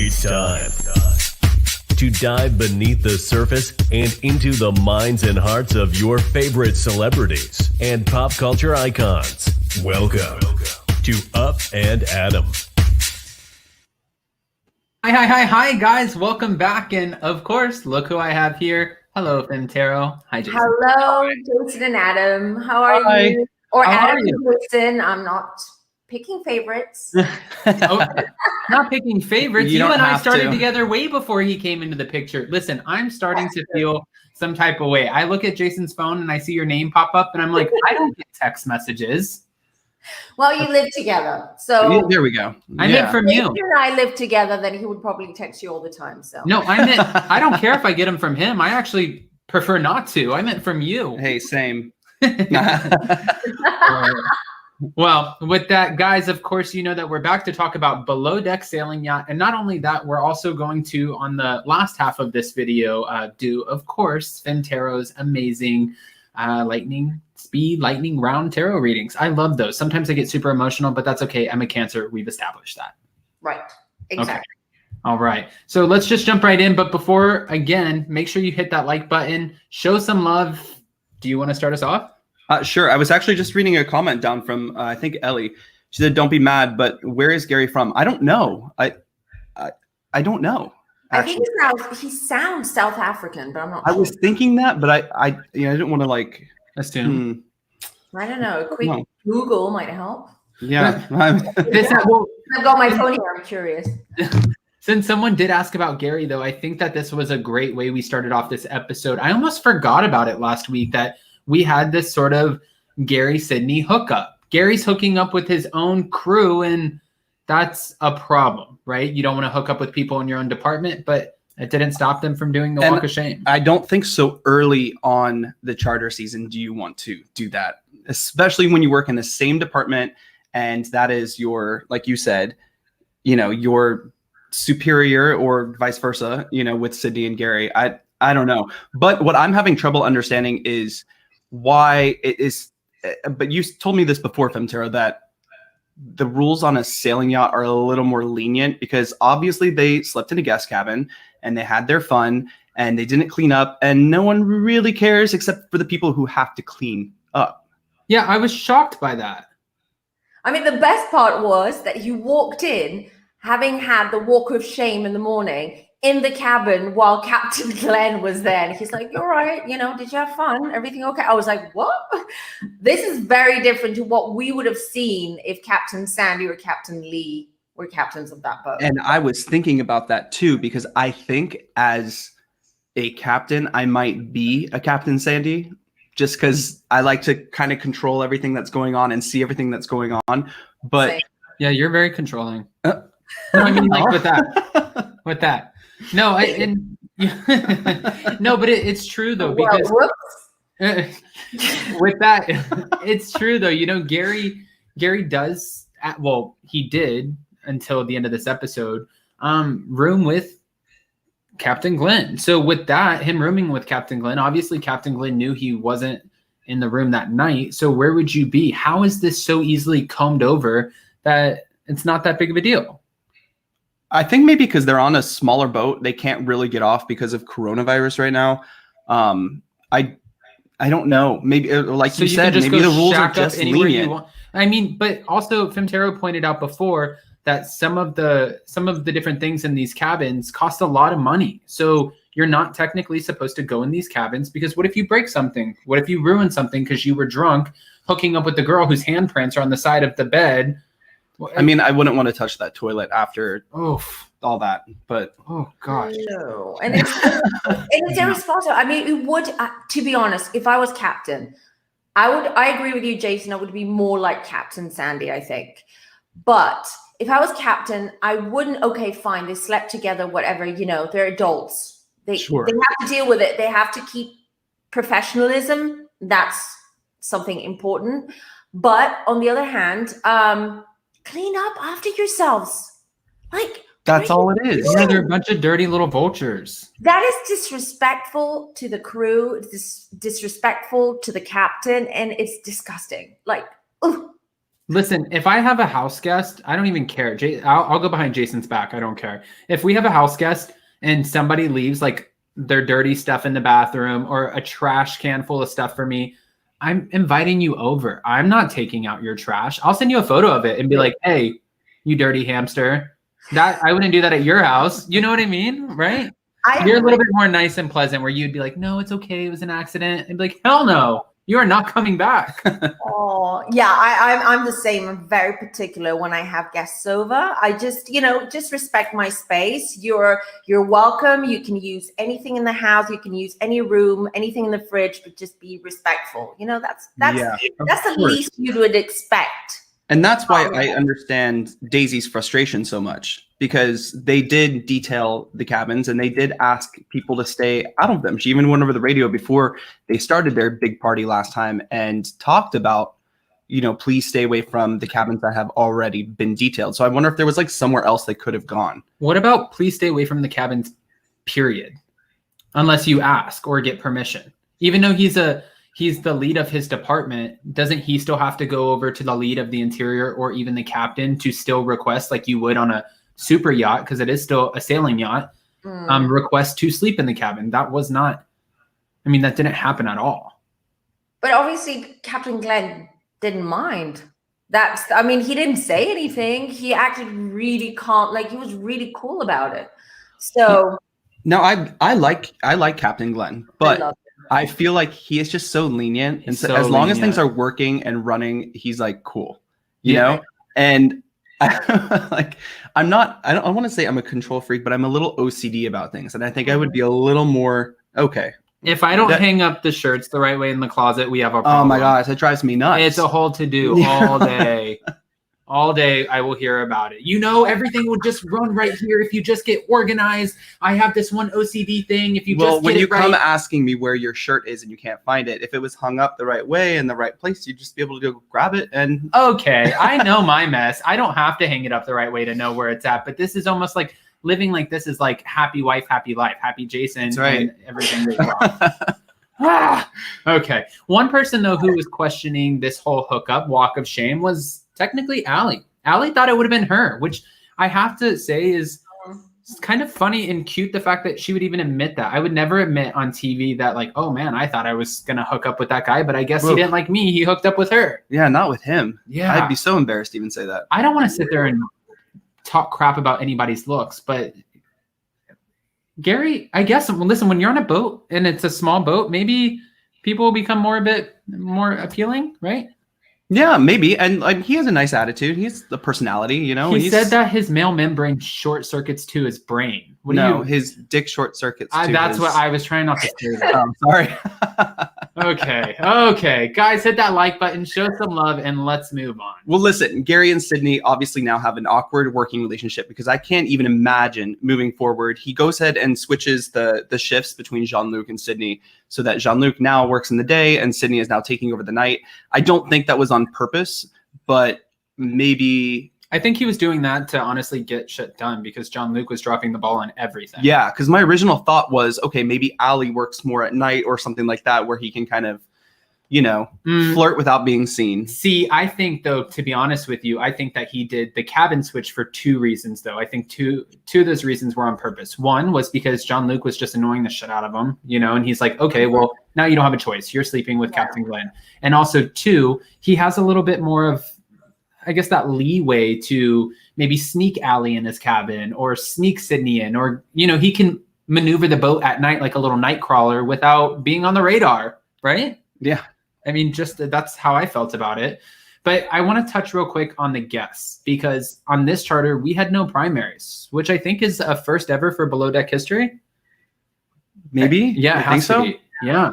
It's time to dive beneath the surface and into the minds and hearts of your favorite celebrities and pop culture icons. Welcome to Up and Adam. Hi, guys. Welcome back. And of course, look who I have here. Hello, Femme. Hi, Jason. Hello, Jason and Adam. How are you? Or How Adam are you? and Jason. I'm not picking favorites. Not picking favorites. You You don't and I have started to. together way before he came into the picture. Listen, I'm starting to feel some type of way. I look at Jason's phone and I see your name pop up and I'm like, I don't get text messages. Well, you live together. So There we go. I meant from if you. you and I live together, then he would probably text you all the time. So No, I meant, I don't care if I get them from him. I actually prefer not to. I meant from you. Hey, same. Well, with that, guys, of course, you know that we're back to talk about Below Deck Sailing Yacht. And not only that, we're also going to, on the last half of this video, do, of course, Fem's amazing lightning round tarot readings. I love those. Sometimes I get super emotional, but that's okay. I'm a Cancer. We've established that. right, exactly. Okay. All right. So let's just jump right in. But before, again, make sure you hit that like button. Show some love. Do you want to start us off? Sure. I was actually just reading a comment down from I think Ellie. She said, "Don't be mad, but where is Gary from?" I don't know. I don't know. Actually, I think he sounds South African, but I'm not I sure. was thinking that, but I didn't want to like. Assume. I don't know. A quick No. Google might help. Yeah. I've got my phone here. I'm curious. Since someone did ask about Gary, though, I think that this was a great way we started off this episode. I almost forgot about it last week that we had this sort of Gary Sydney hookup. Gary's hooking up with his own crew, and that's a problem, right? You don't want to hook up with people in your own department, but it didn't stop them from doing the walk of shame. I don't think so early on the charter season do you want to do that, especially when you work in the same department and that is your, like you said, your superior or vice versa, with Sydney and Gary. I don't know. But what I'm having trouble understanding is why it is, but you told me this before, Femtero, that the rules on a sailing yacht are a little more lenient because obviously they slept in a guest cabin and they had their fun and they didn't clean up and no one really cares except for the people who have to clean up. Yeah, I was shocked by that. I mean, the best part was that he walked in having had the walk of shame in the morning in the cabin while Captain Glenn was there. And he's like, "You're right. Did you have fun? Everything okay?" I was like, what? This is very different to what we would have seen if Captain Sandy or Captain Lee were captains of that boat. And I was thinking about that too, because I think as a captain, I might be a Captain Sandy just because I like to kind of control everything that's going on and see everything that's going on. But Same. Yeah, you're very controlling. No, I mean, like with that. No, no, but it's true though, because with that, it's true though. Gary does. He did until the end of this episode. Room with Captain Glenn. So with that, him rooming with Captain Glenn, obviously Captain Glenn knew he wasn't in the room that night. So where would you be? How is this so easily combed over that it's not that big of a deal? I think maybe because they're on a smaller boat, they can't really get off because of coronavirus right now. I don't know. Maybe like So you said, can just maybe go the rules are shack up just anywhere you lenient. want. I mean, but also Femtero pointed out before that some of the different things in these cabins cost a lot of money. So you're not technically supposed to go in these cabins because what if you break something? What if you ruin something because you were drunk hooking up with the girl whose handprints are on the side of the bed? I mean, I wouldn't want to touch that toilet after all that, but oh gosh. No, and it's irresponsible. I mean, it would. To be honest, if I was captain, I agree with you, Jason. I would be more like Captain Sandy, I think. But if I was captain, I wouldn't. Okay, fine. They slept together, whatever. They're adults. They have to deal with it. They have to keep professionalism. That's something important. But on the other hand, clean up after yourselves. Like, that's all it is. Yeah, they're a bunch of dirty little vultures. That is disrespectful to the crew. It's disrespectful to the captain, and it's disgusting. Like, ugh. Listen, if I have a house guest, I don't even care. I'll go behind Jason's back. I don't care. If we have a house guest and somebody leaves like their dirty stuff in the bathroom or a trash can full of stuff for me, I'm inviting you over. I'm not taking out your trash. I'll send you a photo of it and be like, hey, you dirty hamster. That I wouldn't do that at your house. You know what I mean? Right? You're a little bit more nice and pleasant where you'd be like, no, it's okay. It was an accident. And be like, hell no. You are not coming back. Oh, yeah, I'm the same. I'm very particular when I have guests over. I just, just respect my space. You're welcome. You can use anything in the house. You can use any room, anything in the fridge, but just be respectful. That's the least you would expect. And that's why I understand Daisy's frustration so much, because they did detail the cabins and they did ask people to stay out of them. She even went over the radio before they started their big party last time and talked about, please stay away from the cabins that have already been detailed. So I wonder if there was like somewhere else they could have gone. What about please stay away from the cabins, period, unless you ask or get permission? Even though he's the lead of his department, doesn't he still have to go over to the lead of the interior or even the captain to still request, like you would on a super yacht, because it is still a sailing yacht, request to sleep in the cabin? That didn't happen at all. But obviously Captain Glenn didn't mind. He didn't say anything. He acted really calm, like he was really cool about it. So no, I like Captain Glenn, but I feel like he is just so lenient, and so as long as things are working and running, he's like cool, you know. And I don't want to say I'm a control freak, but I'm a little OCD about things, and I think I would be a little more okay. If I don't hang up the shirts the right way in the closet, we have a problem. Oh my gosh, that drives me nuts. It's a whole to-do all day. All day I will hear about it. Everything will just run right here if you just get organized. I have this one OCD thing. If you just when get you it right. come asking me where your shirt is and you can't find it, if it was hung up the right way in the right place, you'd just be able to go grab it. And okay, I know my mess. I don't have to hang it up the right way to know where it's at. But this is almost like living like this is like happy wife, happy life, happy Jason. That's right. And everything goes wrong. Okay. One person though who was questioning this whole hookup walk of shame was technically Allie. Allie thought it would have been her, which I have to say is kind of funny and cute, the fact that she would even admit that. I would never admit on TV that like, oh man, I thought I was going to hook up with that guy, but I guess he didn't like me. He hooked up with her. Yeah, not with him. Yeah. I'd be so embarrassed to even say that. I don't want to sit there and talk crap about anybody's looks, but Gary, I guess, listen, when you're on a boat and it's a small boat, maybe people will become a bit more appealing, right? Yeah, maybe. And like, he has a nice attitude. He's the personality, He said that his male membrane short circuits to his brain. His dick short circuits. That's what I was trying not to say. That. Sorry. Okay. Guys, hit that like button, show some love, and let's move on. Well, listen, Gary and Sydney obviously now have an awkward working relationship because I can't even imagine moving forward. He goes ahead and switches the shifts between Jean-Luc and Sydney so that Jean-Luc now works in the day and Sydney is now taking over the night. I don't think that was on purpose, but maybe... I think he was doing that to honestly get shit done because Jean-Luc was dropping the ball on everything. Yeah, because my original thought was, okay, maybe Ali works more at night or something like that where he can kind of, flirt without being seen. See, I think, though, to be honest with you, I think that he did the cabin switch for two reasons, though. I think two of those reasons were on purpose. One was because Jean-Luc was just annoying the shit out of him, and he's like, okay, well, now you don't have a choice. You're sleeping with Captain Glenn. And also, two, he has a little bit more of, I guess, that leeway to maybe sneak Allie in his cabin or sneak Sydney in, or, he can maneuver the boat at night like a little night crawler without being on the radar, right? Yeah. I mean, just that's how I felt about it. But I want to touch real quick on the guests, because on this charter, we had no primaries, which I think is a first ever for Below Deck history. Maybe? Yeah, I think so. Yeah.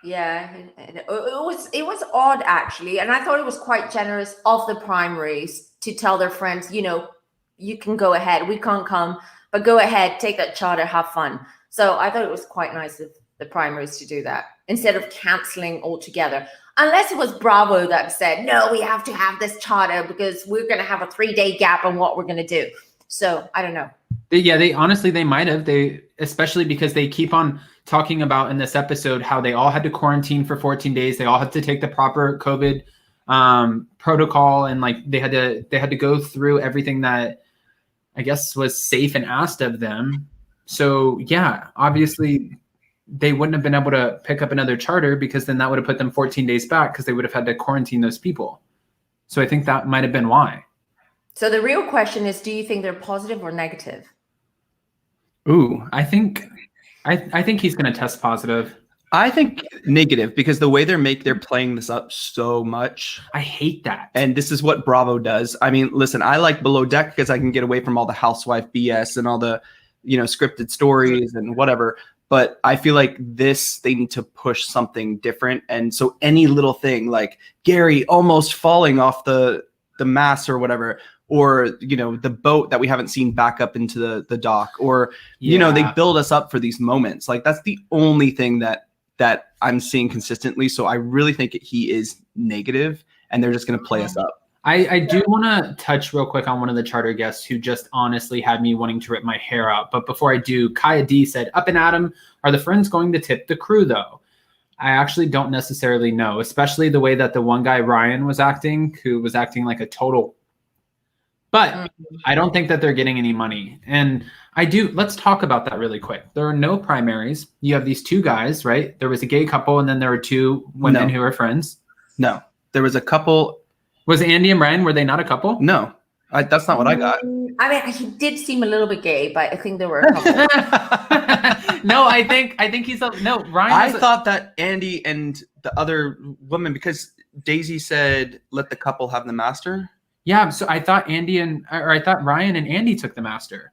Yeah, it was odd actually, and I thought it was quite generous of the primaries to tell their friends, you can go ahead, we can't come, but go ahead, take that charter, have fun. So I thought it was quite nice of the primaries to do that instead of canceling altogether. Unless it was Bravo that said, no, we have to have this charter because we're going to have a 3-day gap on what we're going to do. So I don't know. They honestly, they might have. Especially because they keep on talking about in this episode how they all had to quarantine for 14 days. They all had to take the proper COVID protocol, and like they had to go through everything that I guess was safe and asked of them. So yeah, obviously they wouldn't have been able to pick up another charter, because then that would have put them 14 days back, because they would have had to quarantine those people. So I think that might have been why. So the real question is, do you think they're positive or negative? Ooh, I think he's going to test positive. I think negative, because the way they're playing this up so much. I hate that. And this is what Bravo does. I mean, listen, I like Below Deck because I can get away from all the housewife BS and all the, scripted stories and whatever. But I feel like they need to push something different. And so any little thing like Gary almost falling off the mast or whatever, or, the boat that we haven't seen back up into the dock, or, they build us up for these moments. Like that's the only thing that I'm seeing consistently. So I really think he is negative, and they're just going to play us up. I do want to touch real quick on one of the charter guests who just honestly had me wanting to rip my hair out. But before I do, Kaya D said, "Up and Adam, are the friends going to tip the crew though?" I actually don't necessarily know, especially the way that the one guy, Ryan, who was acting like a total. But I don't think that they're getting any money. And let's talk about that really quick. There are no primaries. You have these two guys, right? There was a gay couple, and then there were two women who are friends. No, there was a couple. Was Andy and Ryan, were they not a couple? No, that's not what I got. I mean, he did seem a little bit gay, but I think there were a couple. No, I think he's Ryan. I thought that Andy and the other woman, because Daisy said, "Let the couple have the master." Yeah, so I thought Ryan and Andy took the master.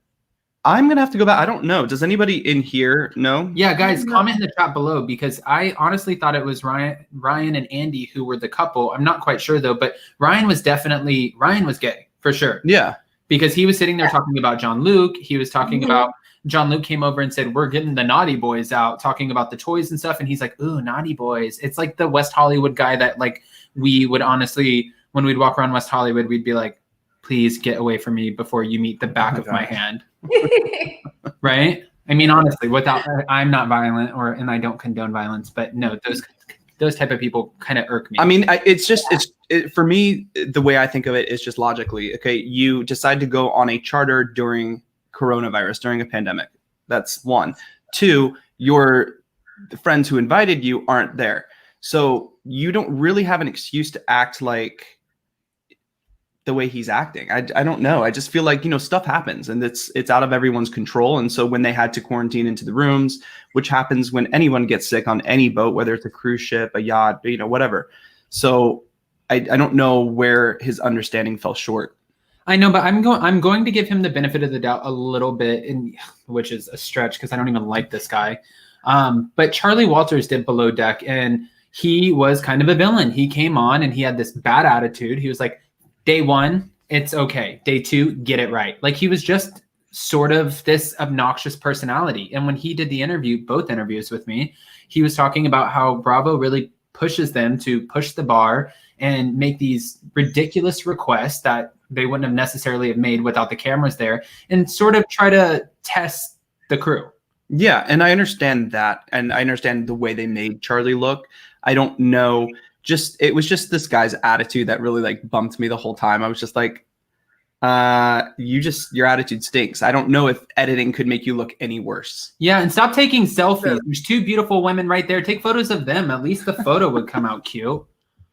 I'm going to have to go back. I don't know. Does anybody in here know? Yeah, guys, comment in the chat below, because I honestly thought it was Ryan and Andy who were the couple. I'm not quite sure, though, but Ryan was gay, for sure. Yeah. Because he was sitting there talking about John Luke. He was talking about John Luke came over and said, "We're getting the naughty boys out," talking about the toys and stuff. And he's like, "Ooh, naughty boys." It's like the West Hollywood guy that like we would honestly, when we'd walk around West Hollywood, we'd be like, "Please get away from me before you meet the back of my hand." Right? I mean, honestly, I'm not violent, and I don't condone violence, but no, those type of people kind of irk me. I mean, for me, the way I think of it is just logically. Okay, you decide to go on a charter during coronavirus, during a pandemic. That's one. Two, the friends who invited you aren't there. So you don't really have an excuse to act like the way he's acting. I don't know. I just feel like, stuff happens, and it's out of everyone's control. And so when they had to quarantine into the rooms, which happens when anyone gets sick on any boat, whether it's a cruise ship, a yacht, whatever. So I don't know where his understanding fell short. I know, but I'm going to give him the benefit of the doubt a little bit, which is a stretch because I don't even like this guy. But Charlie Walters did Below Deck, and he was kind of a villain. He came on and he had this bad attitude. He was like, day one, it's okay. Day two, get it right. Like he was just sort of this obnoxious personality. And when he did both interviews with me, he was talking about how Bravo really pushes them to push the bar and make these ridiculous requests that they wouldn't have necessarily have made without the cameras there, and sort of try to test the crew. Yeah, and I understand that. And I understand the way they made Charlie look. I don't know. It was just this guy's attitude that really like bumped me the whole time. I was just like, your attitude stinks. I don't know if editing could make you look any worse. Yeah, and stop taking selfies. There's two beautiful women right there. Take photos of them. At least the photo would come out cute.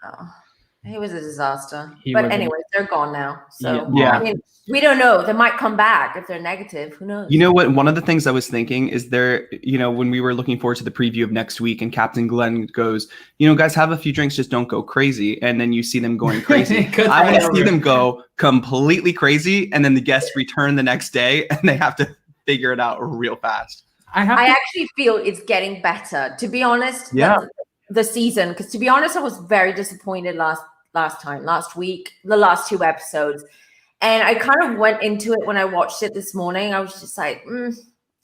Oh, he was a disaster. But anyways, they're gone now. So yeah. I mean, we don't know. They might come back if they're negative. Who knows? You know what? One of the things I was thinking is when we were looking forward to the preview of next week, and Captain Glenn goes, guys, have a few drinks, just don't go crazy. And then you see them going crazy. I want to see them go completely crazy, and then the guests return the next day, and they have to figure it out real fast. I actually feel it's getting better, to be honest. Yeah. The season, because to be honest, I was very disappointed last week, the last two episodes. And I kind of went into it when I watched it this morning. I was just like,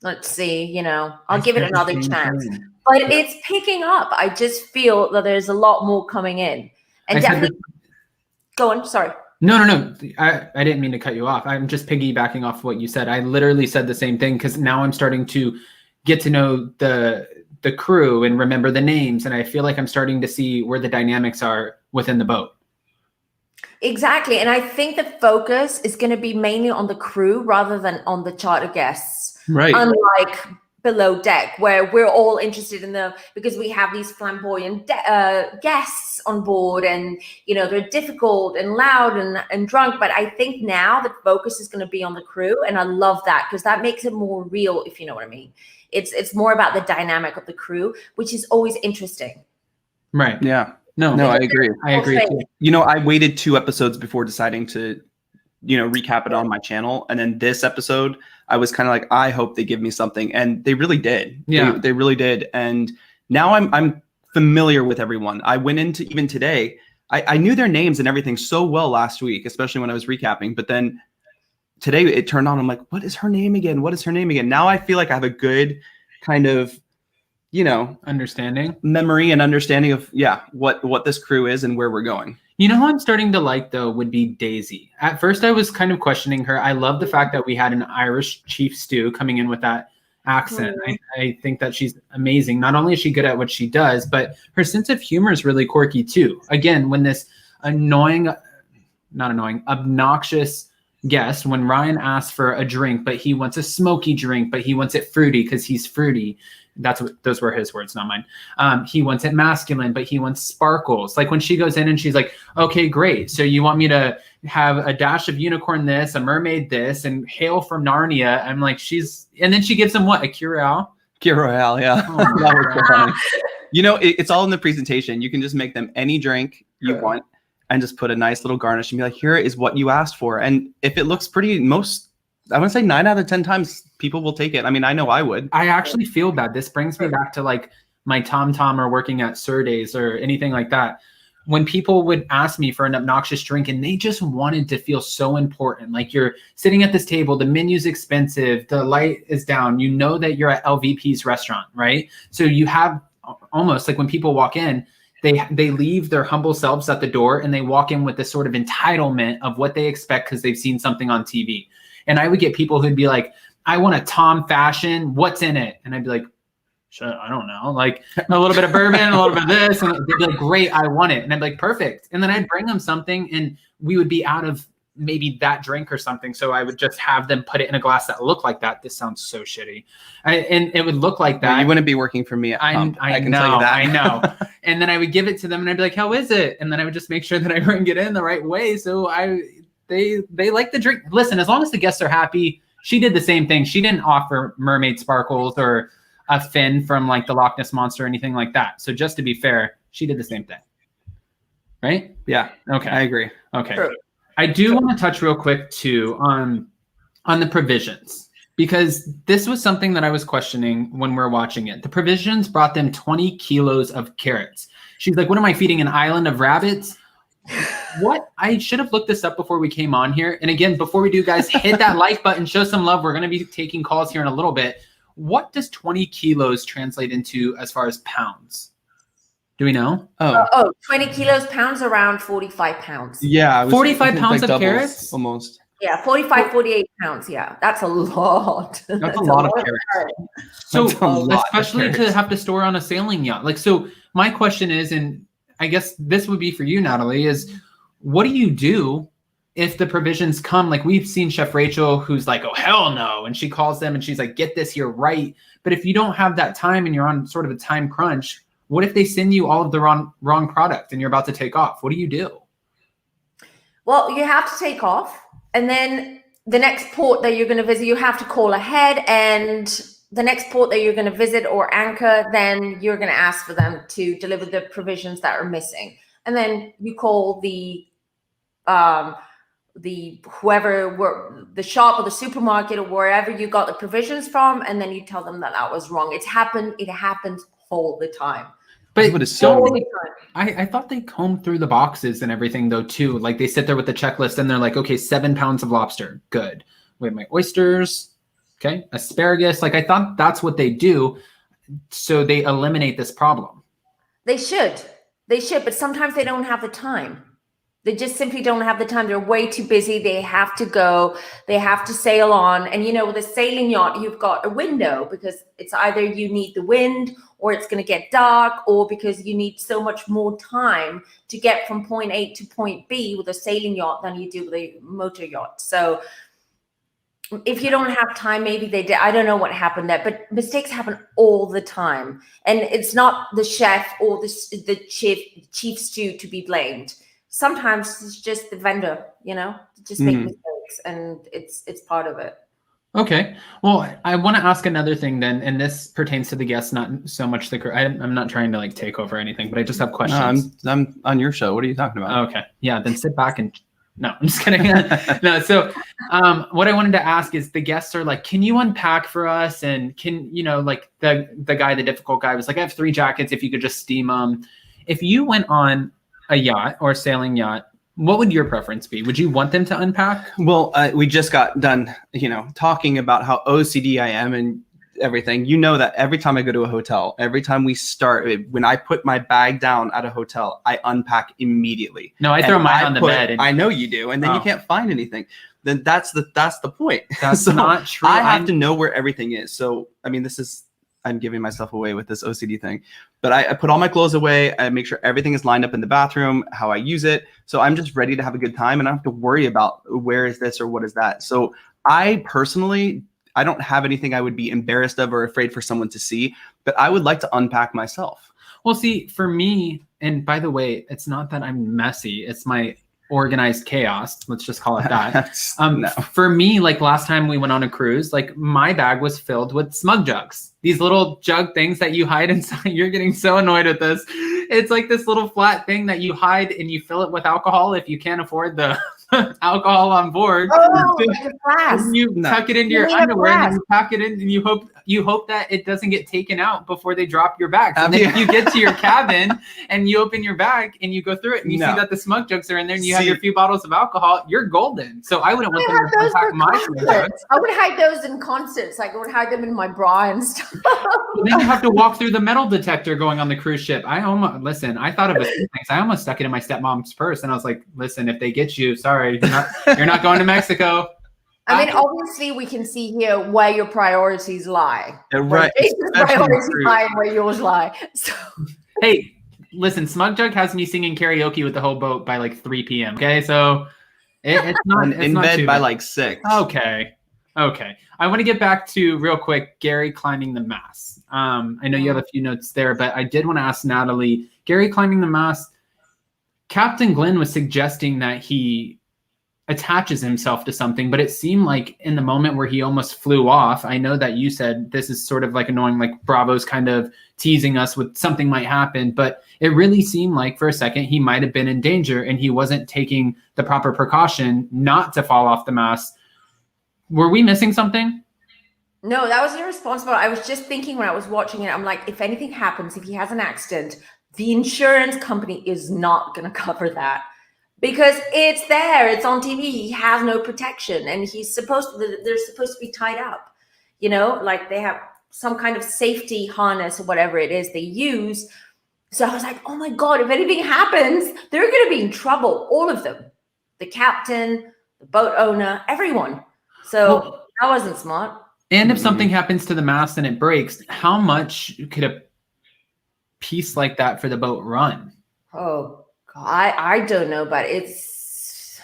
let's see, I'll give it another chance. But it's picking up. I just feel that there's a lot more coming in. And definitely, go on, sorry. No. I didn't mean to cut you off. I'm just piggybacking off what you said. I literally said the same thing, because now I'm starting to get to know the crew and remember the names. And I feel like I'm starting to see where the dynamics are within the boat. Exactly. And I think the focus is going to be mainly on the crew rather than on the charter guests. Right. Unlike below deck, where we're all interested in because we have these flamboyant guests on board, and they're difficult and loud and drunk. But I think now the focus is going to be on the crew, and I love that because that makes it more real, if you know what I mean. It's more about the dynamic of the crew, which is always interesting. Right. Yeah. No, I agree. I agree too. I waited 2 episodes before deciding to, recap it on my channel. And then this episode, I was kind of like, I hope they give me something. And they really did. Yeah. They really did. And now I'm familiar with everyone. I went into even today, I knew their names and everything so well last week, especially when I was recapping. But then today it turned on. I'm like, what is her name again? What is her name again? Now I feel like I have a good kind of, memory and understanding of what this crew is and where we're going. You know who I'm starting to like though would be Daisy. At first I was kind of questioning her. I love the fact that we had an Irish chief stew coming in with that accent. I think that she's amazing. Not only is she good at what she does, but her sense of humor is really quirky too. Again, when this obnoxious guest, when Ryan asks for a drink, but he wants a smoky drink, but he wants it fruity because he's fruity. Those were his words, not mine. He wants it masculine, but he wants sparkles. Like when she goes in and she's like, okay, great. So you want me to have a dash of unicorn this, a mermaid this, and hail from Narnia. I'm like, and then she gives him what? A Curacao? Curacao, yeah. Oh, that was so funny. It's all in the presentation. You can just make them any drink you want and just put a nice little garnish and be like, here is what you asked for. And if it looks pretty, I want to say 9 out of 10 times people will take it. I mean, I know I would. I actually feel bad. This brings me back to like my Tom or working at Sir Days or anything like that. When people would ask me for an obnoxious drink and they just wanted to feel so important, like you're sitting at this table, the menu's expensive, the light is down, you know that you're at LVP's restaurant, right? So you have almost like when people walk in, they leave their humble selves at the door and they walk in with this sort of entitlement of what they expect because they've seen something on TV. And I would get people who'd be like, I want a Tom fashion. What's in it? And I'd be like, I don't know. Like a little bit of bourbon, a little bit of this. And they'd be like, great, I want it. And I'd be like, perfect. And then I'd bring them something and we would be out of maybe that drink or something. So I would just have them put it in a glass that looked like that. This sounds so shitty. And it would look like that. Well, you wouldn't be working for me at Pump. I can tell you that. I know. And then I would give it to them and I'd be like, how is it? And then I would just make sure that I bring it in the right way. So they like the drink. Listen, as long as the guests are happy. She did the same thing. She didn't offer mermaid sparkles or a fin from like the Loch Ness Monster or anything like that. So just to be fair, she did the same thing. Right? Yeah. Okay. I agree. Okay. True. I do want to touch real quick too on the provisions, because this was something that I was questioning when we were watching it. The provisions brought them 20 kilos of carrots. She's like, what am I feeding, an island of rabbits? What? I should have looked this up before we came on here. And again, before we do, guys, hit that like button, show some love. We're going to be taking calls here in a little bit. What does 20 kilos translate into as far as pounds? Do we know? 20 kilos, pounds, around 45 pounds. Yeah. 45 pounds of carrots? Almost. Yeah, 45, 48 pounds. Yeah, that's a lot. That's a lot of carrots. So especially to have to store on a sailing yacht. Like, so my question is, and I guess this would be for you, Natalie, is what do you do if the provisions come? Like we've seen Chef Rachel, who's like, oh, hell no. And she calls them and she's like, get this here right. But if you don't have that time and you're on sort of a time crunch, what if they send you all of the wrong product and you're about to take off? What do you do? Well, you have to take off. And then the next port that you're going to visit, you have to call ahead. And the next port that you're going to visit or anchor, then you're going to ask for them to deliver the provisions that are missing. And then you call the whoever, the shop or the supermarket or wherever you got the provisions from, and then you tell them that was wrong. It happens all the time. But so I thought they combed through the boxes and everything though too. Like they sit there with the checklist and they're like, okay, 7 pounds of lobster, good. We have my oysters, okay, asparagus. Like I thought that's what they do, so they eliminate this problem. They should, but sometimes they don't have the time. They just simply don't have the time. They're way too busy. They have to go. They have to sail on. And, with a sailing yacht, you've got a window because it's either you need the wind or it's going to get dark, or because you need so much more time to get from point A to point B with a sailing yacht than you do with a motor yacht. So if you don't have time, maybe they did. I don't know what happened there, but mistakes happen all the time. And it's not the chef or the chief stew to be blamed. Sometimes it's just the vendor, just make mistakes, and it's part of it. Okay. Well, I want to ask another thing then, and this pertains to the guests, not so much the crew. I'm not trying to take over anything, but I just have questions. No, I'm on your show. What are you talking about? Okay. Yeah. Then sit back and no, I'm just kidding. No. So, what I wanted to ask is, the guests are like, can you unpack for us? And can, the difficult guy was like, I have 3 jackets. If you could just steam them. If you went on a yacht or a sailing yacht, what would your preference be? Would you want them to unpack? Well, we just got done, talking about how OCD I am and everything. That every time I go to a hotel, every time we start, when I put my bag down at a hotel, I unpack immediately. No, I throw mine on the bed. I know you do, and then you can't find anything. Then that's the point. That's so not true. I have to know where everything is. So I'm giving myself away with this OCD thing, but I put all my clothes away. I make sure everything is lined up in the bathroom, how I use it. So I'm just ready to have a good time, and I don't have to worry about where is this or what is that. So I personally, I don't have anything I would be embarrassed of or afraid for someone to see, but I would like to unpack myself. Well, see, for me, and by the way, it's not that I'm messy. It's my organized chaos. Let's just call it that. No. For me, last time we went on a cruise, my bag was filled with smug jugs. These little jug things that you hide inside. You're getting so annoyed at this. It's like this little flat thing that you hide and you fill it with alcohol if you can't afford the alcohol on board. Oh, like a flask. You tuck it into your underwear and you pack it in, and you hope that it doesn't get taken out before they drop your bag. And then if you get to your cabin and you open your bag and you go through it and you see that the smug jugs are in there and you have your few bottles of alcohol, you're golden. So I wouldn't want them to pack my jugs. I would hide those in concerts. I would hide them in my bra and stuff. Then you have to walk through the metal detector going on the cruise ship. I thought of a few things. I almost stuck it in my stepmom's purse, and I was like, listen, if they get you, sorry, you're not going to Mexico. I mean, obviously, we can see here where your priorities lie. Right. Jason's priorities lie and where yours lie. So. Hey, listen, Smug Jug has me singing karaoke with the whole boat by 3 p.m. Okay, so it's not in not bed too by bad. 6. Okay. I want to get back to real quick Gary climbing the mast. I know you have a few notes there, but I did want to ask Natalie, Gary climbing the mast. Captain Glenn was suggesting that he attaches himself to something, but it seemed like in the moment where he almost flew off, I know that you said this is sort of annoying, Bravo's kind of teasing us with something might happen, but it really seemed like for a second he might have been in danger and he wasn't taking the proper precaution not to fall off the mast. Were we missing something? No, that was irresponsible. I was just thinking when I was watching it, I'm like, if anything happens, if he has an accident, the insurance company is not going to cover that. Because it's there, it's on TV. He has no protection, and they're supposed to be tied up. They have some kind of safety harness or whatever it is they use. So I was like, oh my God, if anything happens, they're going to be in trouble. All of them, the captain, the boat owner, everyone. So that wasn't smart. And if something happens to the mast and it breaks, how much could a piece like that for the boat run? Oh, I don't know, but it's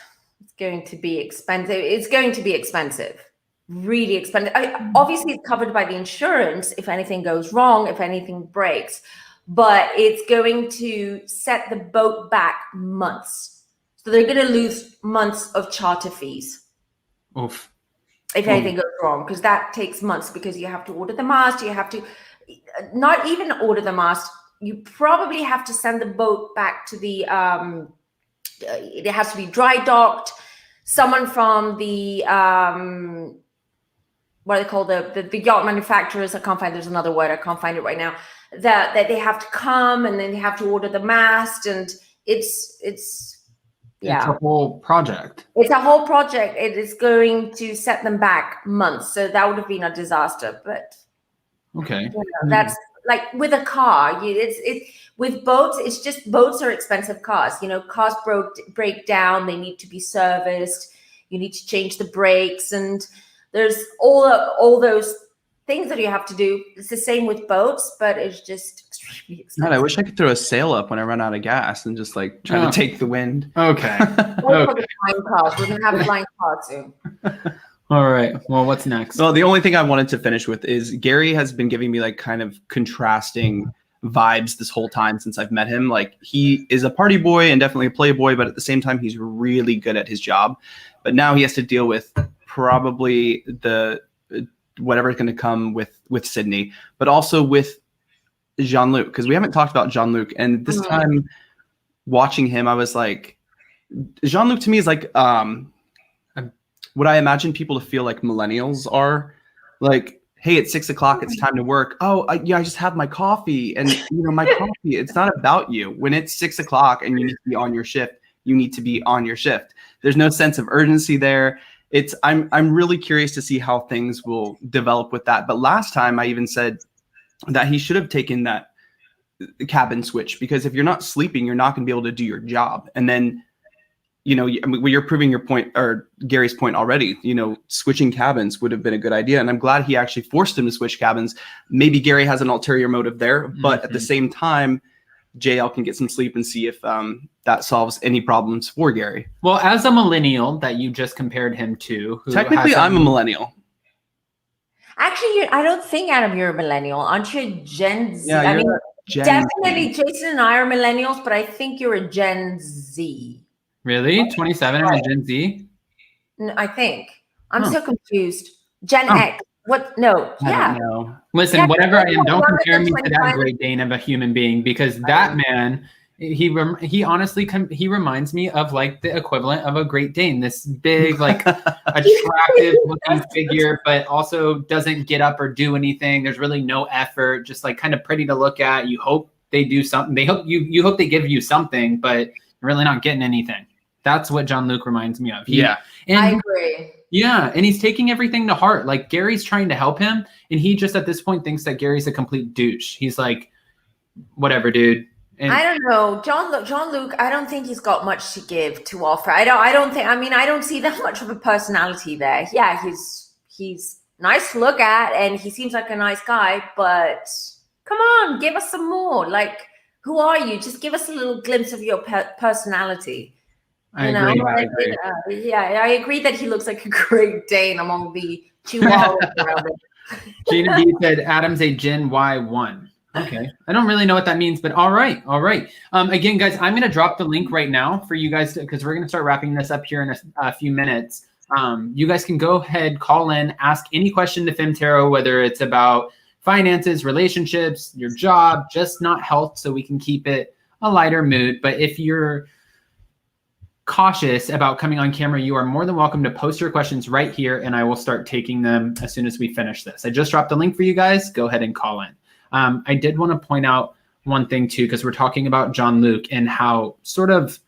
going to be expensive. It's going to be expensive, really expensive. Obviously, it's covered by the insurance if anything goes wrong, if anything breaks, but it's going to set the boat back months. So they're going to lose months of charter fees. Oof. If anything goes wrong, because that takes months, because you have to order the mast, you have to not even order the mast. You probably have to send the boat back to the, it has to be dry docked. Someone from the, what are they called? The yacht manufacturers, there's another word, I can't find it right now, that they have to come, and then they have to order the mast, and it's a whole project. It's a whole project. It is going to set them back months. So that would have been a disaster, but okay. like with a car, it's with boats. It's just boats are expensive cars. You know, cars break down. They need to be serviced. You need to change the brakes, and there's all those things that you have to do. It's the same with boats, but it's just extremely expensive. God, I wish I could throw a sail up when I run out of gas and just like try to take the wind. Okay. For the flying cars, we're gonna have flying cars soon. All right. Well, what's next? Well, the only thing I wanted to finish with is Gary has been giving me like kind of contrasting vibes this whole time since I've met him. Like he is a party boy and definitely a playboy, but at the same time, he's really good at his job. But now he has to deal with probably the whatever's going to come with Sydney, but also with Jean-Luc, because we haven't talked about Jean-Luc. And this time watching him, I was like, Jean-Luc to me is like what I imagine people to feel like millennials are. Like, hey, it's 6 o'clock, it's time to work. Oh, I just have my coffee, and my coffee. It's not about you. When it's 6 o'clock and you need to be on your shift, you need to be on your shift. There's no sense of urgency there. I'm really curious to see how things will develop with that. But last time I even said that he should have taken that cabin switch, because if you're not sleeping, you're not going to be able to do your job. And then you're proving your point, or Gary's point already. Switching cabins would have been a good idea, and I'm glad he actually forced him to switch cabins. Maybe Gary has an ulterior motive there, but at the same time, JL can get some sleep and see if that solves any problems for Gary. Well, as a millennial that you just compared him to, technically, I'm a millennial. Actually, I don't think, Adam, you're a millennial. Aren't you Gen Z? Yeah, definitely Jason and I are millennials, but I think you're a Gen Z. Really? 27 and a Gen Z? No, I think. I'm so confused. Gen X. What? No. I don't know. Listen, whatever I am, don't compare me to that Great Dane of a human being, because that man, he honestly, he reminds me of like the equivalent of a Great Dane. This big, like attractive looking figure, but also doesn't get up or do anything. There's really no effort, just like kind of pretty to look at. You hope they do something. You hope they give you something, but you're really not getting anything. That's what Jean-Luc reminds me of. I agree. Yeah, and he's taking everything to heart. Like Gary's trying to help him, and he just at this point thinks that Gary's a complete douche. He's like, whatever, dude. And I don't know. Jean-Luc, I don't think he's got much to give, to offer. I don't see that much of a personality there. Yeah, he's nice to look at, and he seems like a nice guy, but come on, give us some more. Like, who are you? Just give us a little glimpse of your personality. I agree. I agree that he looks like a Great Dane among the chihuahuas around him. Gina B said Adam's a Gen Y1. Okay. I don't really know what that means, but all right. Again, guys, I'm going to drop the link right now for you guys because we're going to start wrapping this up here in a few minutes. You guys can go ahead, call in, ask any question to Femme Tarot, whether it's about finances, relationships, your job, just not health, so we can keep it a lighter mood. But if you're cautious about coming on camera, you are more than welcome to post your questions right here, and I will start taking them as soon as we finish this. I just dropped the link for you guys. Go ahead and call in. I did want to point out one thing too, because we're talking about Jean-Luc and how sort of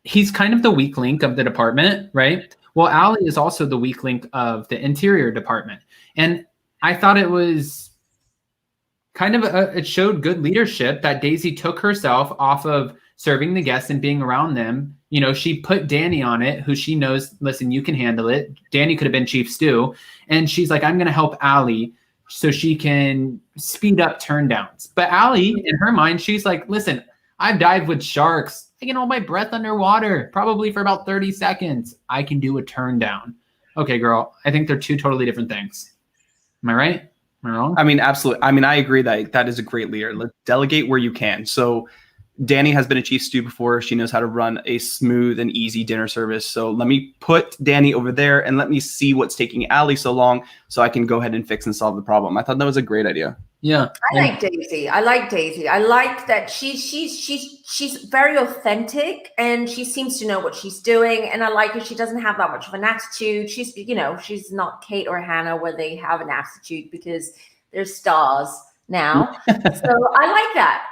he's kind of the weak link of the department, right? Well, Allie is also the weak link of the interior department. And I thought it was kind of it showed good leadership that Daisy took herself off of serving the guests and being around them. She put Danny on it, who she knows, listen, you can handle it. Danny could have been Chief Stew. And she's like, I'm going to help Allie so she can speed up turndowns. But Allie, in her mind, she's like, listen, I've dived with sharks. I can hold my breath underwater, probably for about 30 seconds. I can do a turn down. Okay, girl, I think they're two totally different things. Am I right? Am I wrong? I mean, absolutely. I mean, I agree that is a great leader. Let's delegate where you can. So Danny has been a chief stew before. She knows how to run a smooth and easy dinner service. So let me put Danny over there and let me see what's taking Allie so long so I can go ahead and fix and solve the problem. I thought that was a great idea. Yeah. I like Daisy. I like that she's very authentic and she seems to know what she's doing. And I like her. She doesn't have that much of an attitude. She's not Kate or Hannah where they have an attitude because they're stars now. So I like that.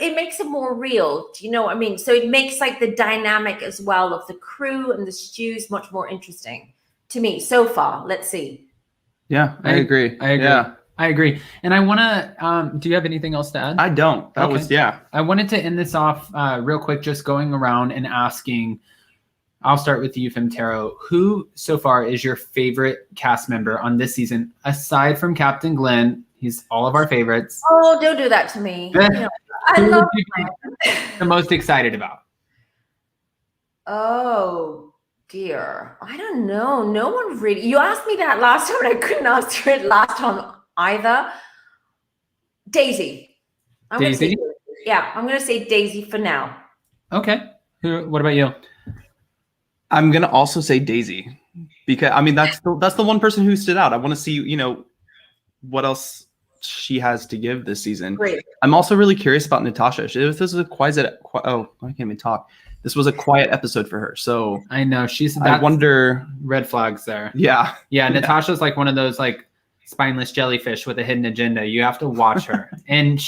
It makes it more real. Do you know what I mean? So it makes like the dynamic as well of the crew and the stews much more interesting to me so far. Let's see. Yeah, I agree. Yeah. I agree. And I want to, do you have anything else to add? I don't. That Okay. was, yeah. I wanted to end this off real quick, just going around and asking, I'll start with you, Femtero. Who so far is your favorite cast member on this season, aside from Captain Glenn? He's all of our favorites. Oh, don't do that to me. You know, I Who love would you be the most excited about? Oh dear. I don't know. No one really. You asked me that last time and I couldn't answer it last time either. Daisy. I'm gonna Daisy? say, yeah, I'm going to say Daisy for now. Okay. What about you? I'm gonna also say Daisy, because I mean that's the one person who stood out. I want to see, you know, what else she has to give this season. Great. I'm also really curious about Natasha. This was a I can't even talk. This was a quiet episode for her, so I know I wonder. red flags there. Yeah, Yeah, Natasha's like one of those like spineless jellyfish with a hidden agenda. You have to watch her, and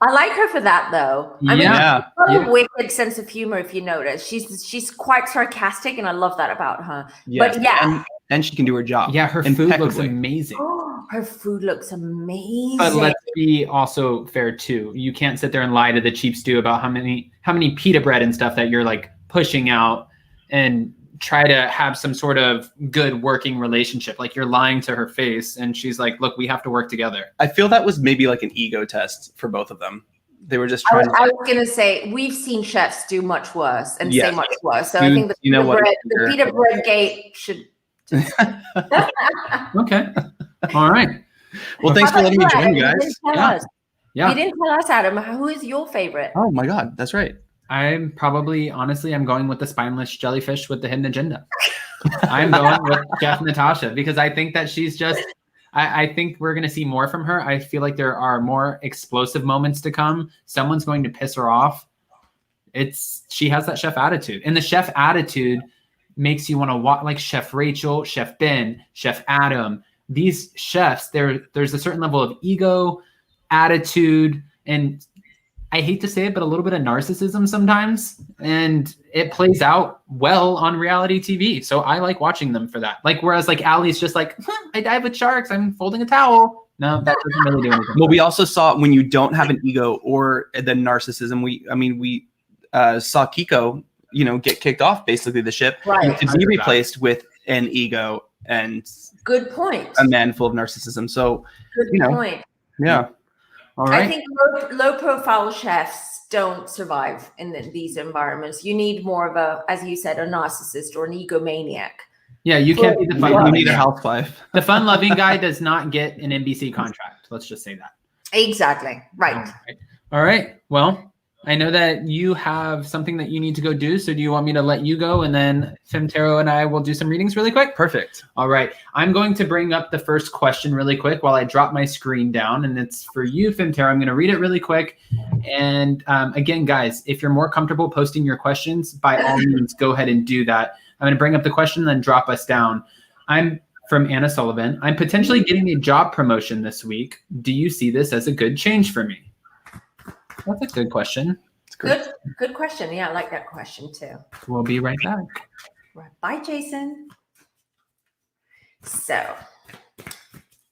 I like her for that though. I mean, yeah. she's got a wicked sense of humor. If you notice, she's quite sarcastic, and I love that about her. Yes. But yeah, and she can do her job. Yeah, her food looks impeccably. amazing. oh, her food looks amazing. But let's be also fair too. You can't sit there and lie to the cheap stew about how many pita bread and stuff that you're like pushing out and try to have some sort of good working relationship. Like you're lying to her face and she's like, look, we have to work together. I feel that was maybe like an ego test for both of them. They were just I trying. was going to say, we've seen chefs do much worse and Yes. say much worse. So You- I think you know what? the pita bread gate should. Okay. All right. Well, thanks for How letting me about join, you, you Adam? guys. You didn't tell Yeah. us. Yeah. You didn't tell us, Adam. Who is your favorite? Oh my God, that's right. I'm probably, honestly, I'm going with the spineless jellyfish with the hidden agenda. I'm going with Chef Natasha because I think that she's just, I think we're going to see more from her. I feel like there are more explosive moments to come. Someone's going to piss her off. She has that chef attitude, and the chef attitude makes you want to watch, like Chef Rachel, Chef Ben, Chef Adam. These chefs, there's a certain level of ego, attitude, and I hate to say it, but a little bit of narcissism sometimes, and it plays out well on reality TV. So I like watching them for that. Like, whereas like Allie's just like, I dive with sharks, I'm folding a towel. No, that doesn't really do anything. Well, we also saw when you don't have an ego or the narcissism. We saw Kiko, get kicked off basically the ship, Right. to be replaced with an ego and Good point. a man full of narcissism. So Good point. yeah, All right. I think low-profile chefs don't survive in these environments. You need more of a, as you said, a narcissist or an egomaniac. Yeah, you can't be the we fun. need a housewife. The fun-loving guy does not get an NBC contract. Let's just say that. Exactly. Right. All right. Well, I know that you have something that you need to go do. So do you want me to let you go? And then Femtero and I will do some readings really quick? Perfect. All right. I'm going to bring up the first question really quick while I drop my screen down. And it's for you, Femtero. I'm going to read it really quick. And again, guys, if you're more comfortable posting your questions, by all means, go ahead and do that. I'm going to bring up the question and then drop us down. I'm from Anna Sullivan. I'm potentially getting a job promotion this week. Do you see this as a good change for me? That's a good question. Good question. Yeah, I like that question too. We'll be right back. Right. Bye, Jason. So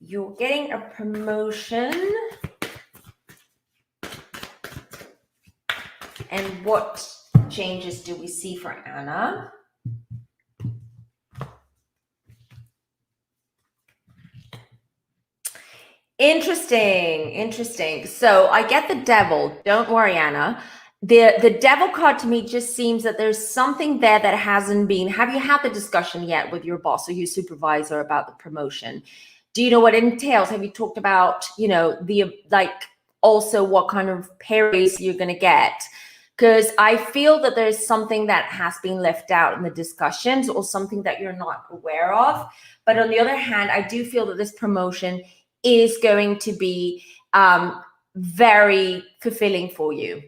you're getting a promotion. And what changes do we see for Anna? Interesting. So I get the devil. Don't worry, Anna. The devil card to me just seems that there's something there that hasn't been. Have you had the discussion yet with your boss or your supervisor about the promotion? Do you know what it entails? Have you talked about, also what kind of pay raise you're going to get? Because I feel that there's something that has been left out in the discussions or something that you're not aware of. But on the other hand, I do feel that this promotion is going to be very fulfilling for you.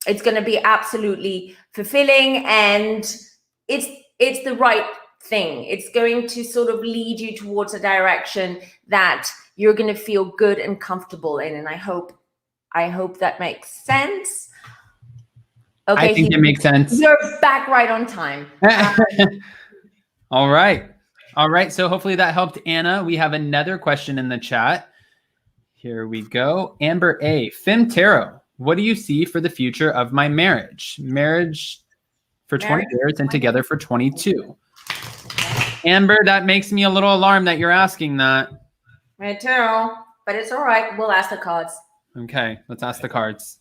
It's going to be absolutely fulfilling, and it's the right thing. It's going to sort of lead you towards a direction that you're going to feel good and comfortable in. And I hope that makes sense. Okay, I think it makes sense. You're back right on time. All right. So hopefully that helped Anna. We have another question in the chat. Here we go. Amber A. Femme Tarot. What do you see for the future of my marriage? Marriage for 20 years and together for 22. Amber, that makes me a little alarmed that you're asking that. Me too. But it's all right. We'll ask the cards. Okay, let's ask the cards.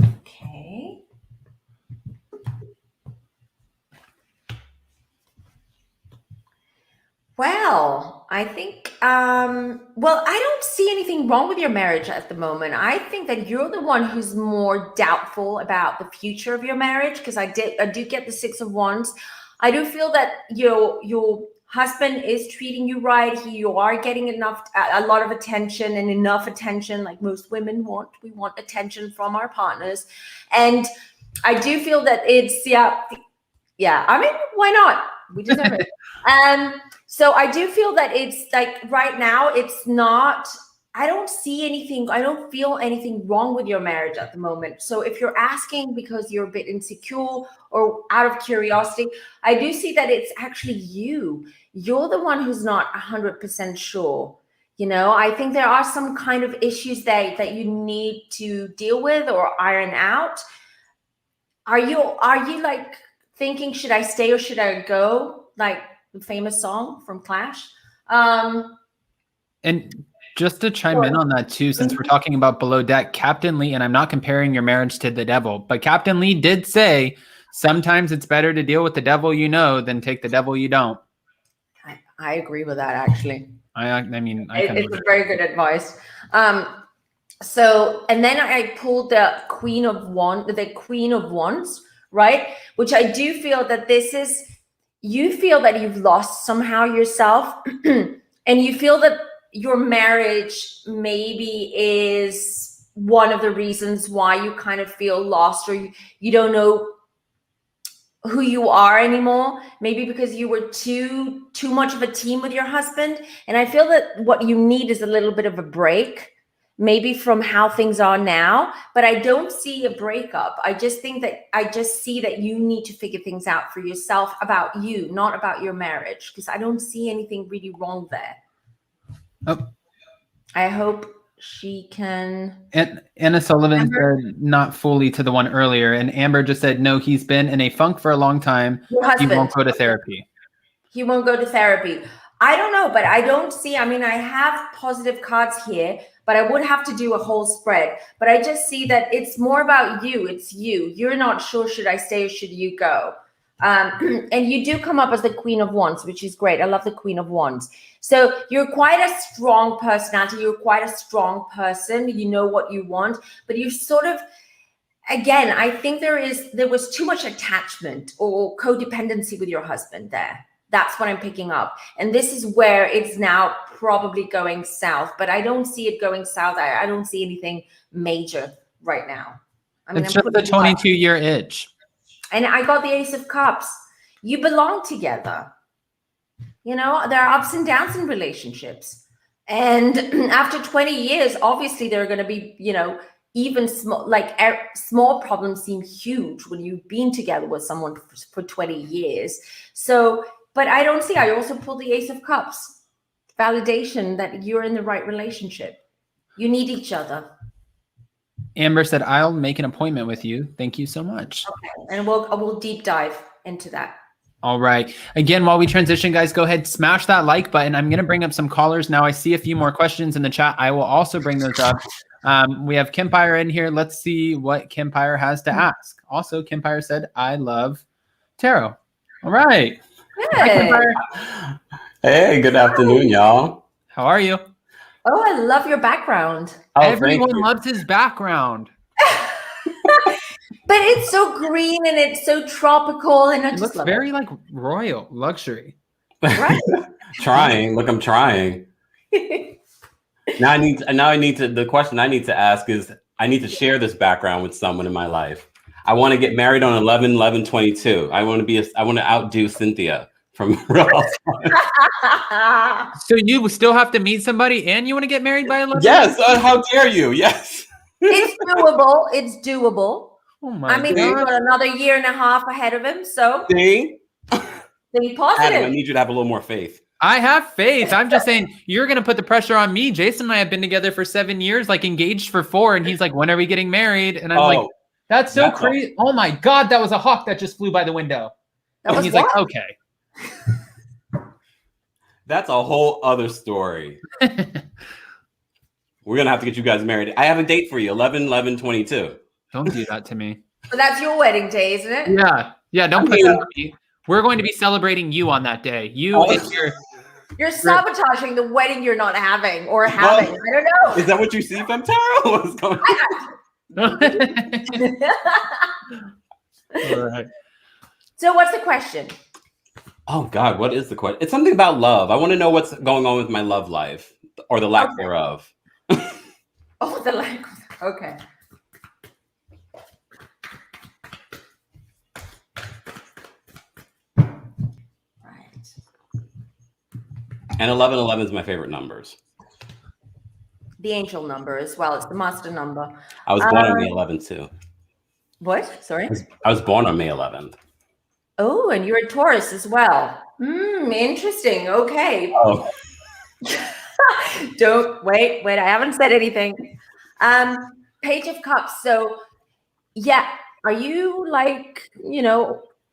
Okay. Well, I think, well, I don't see anything wrong with your marriage at the moment. I think that you're the one who's more doubtful about the future of your marriage, because I do get the Six of Wands. I do feel that your husband is treating you right. You are getting a lot of attention, and enough attention, like most women want. We want attention from our partners. And I do feel that it's, yeah, I mean, why not? We deserve it. So I do feel that it's like right now, it's not, I don't see anything, I don't feel anything wrong with your marriage at the moment. So if you're asking because you're a bit insecure or out of curiosity, I do see that it's actually you. You're the one who's not 100% sure. You know, I think there are some kind of issues that you need to deal with or iron out. Are you like thinking, should I stay or should I go? Like the famous song from Clash. And just to chime in on that too, since we're talking about below deck, Captain Lee, and I'm not comparing your marriage to the devil, but Captain Lee did say sometimes it's better to deal with the devil you know than take the devil you don't. I agree with that, actually. I mean, it's a very good advice. So, and then I pulled the Queen of Wands, right? Which I do feel that this is, you feel that you've lost somehow yourself, and you feel that your marriage maybe is one of the reasons why you kind of feel lost, or you don't know who you are anymore, maybe because you were too much of a team with your husband. And I feel that what you need is a little bit of a break, maybe from how things are now, but I don't see a breakup. I just see that you need to figure things out for yourself, about you, not about your marriage, because I don't see anything really wrong there. Oh. I hope she can. And Anna Sullivan said not fully to the one earlier, and Amber just said, no, he's been in a funk for a long time. He won't go to therapy. He won't go to therapy. I don't know, but I don't see, I mean, I have positive cards here, but I would have to do a whole spread. But I just see that it's more about you. It's you. You're not sure, should I stay or should you go? And you do come up as the Queen of Wands, which is great. I love the Queen of Wands. So you're quite a strong personality. You're quite a strong person. You know what you want, but you sort of, again, I think there was too much attachment or codependency with your husband there. That's what I'm picking up. And this is where it's now probably going south, but I don't see it going south. I don't see anything major right now. I mean, it's just the 22-year itch. And I got the Ace of Cups. You belong together. You know, there are ups and downs in relationships. And after 20 years, obviously there are going to be, you know, even small problems seem huge when you've been together with someone for 20 years. So, but I don't see, I also pulled the Ace of Cups. Validation that you're in the right relationship. You need each other. Amber said, I'll make an appointment with you. Thank you so much. Okay. And we'll deep dive into that. All right. Again, while we transition, guys, go ahead, smash that like button. I'm going to bring up some callers now. I see a few more questions in the chat. I will also bring those up. We have Kimpire in here. Let's see what Kimpire has to ask. Also, Kimpire said, I love tarot. All right. Good. Hi, Hey, good afternoon, y'all. how are you? Oh, I love your background. Oh, Everyone loves his background. But it's so green and it's so tropical, and I It just looks love very like royal luxury. Right. Trying. Look, I'm trying. Now I need to, the question I need to ask is, I need to share this background with someone in my life. I want to get married on 11/11/22. I want to outdo Cynthia from Real Housewives. So you still have to meet somebody and you want to get married by 11? Yes. How dare you? Yes. It's doable. It's doable. Oh my I mean, God. he's got another year and a half ahead of him. So See? Think Adam, I positive. need you to have a little more faith. I have faith. I'm just saying you're gonna put the pressure on me. Jason and I have been together for 7 years, like engaged for 4, and he's like, "When are we getting married?" And I'm like, "That's so crazy." Oh my god, that was a hawk that just flew by the window. That And was he's what? like, "Okay." That's a whole other story. We're gonna have to get you guys married. I have a date for you, 11/11/22. Don't do that to me. But that's your wedding day, isn't it? Yeah. Don't put that on me. We're going to be celebrating you on that day. You and your. You're sabotaging the wedding you're not having or having. I don't know. Is that what you see from Tara? What's going on? All right. So what's the question? Oh God, what is the question? It's something about love. I want to know what's going on with my love life or the lack thereof. Oh, the lack. Okay. Right. And 11/11 is my favorite numbers. The angel number as well. It's the master number. I was born on May 11th too. What? Sorry? I was born on May 11th. Oh, and you're a Taurus as well. Interesting. Okay. Oh, Don't wait. I haven't said anything. Page of Cups. So, yeah, are you like,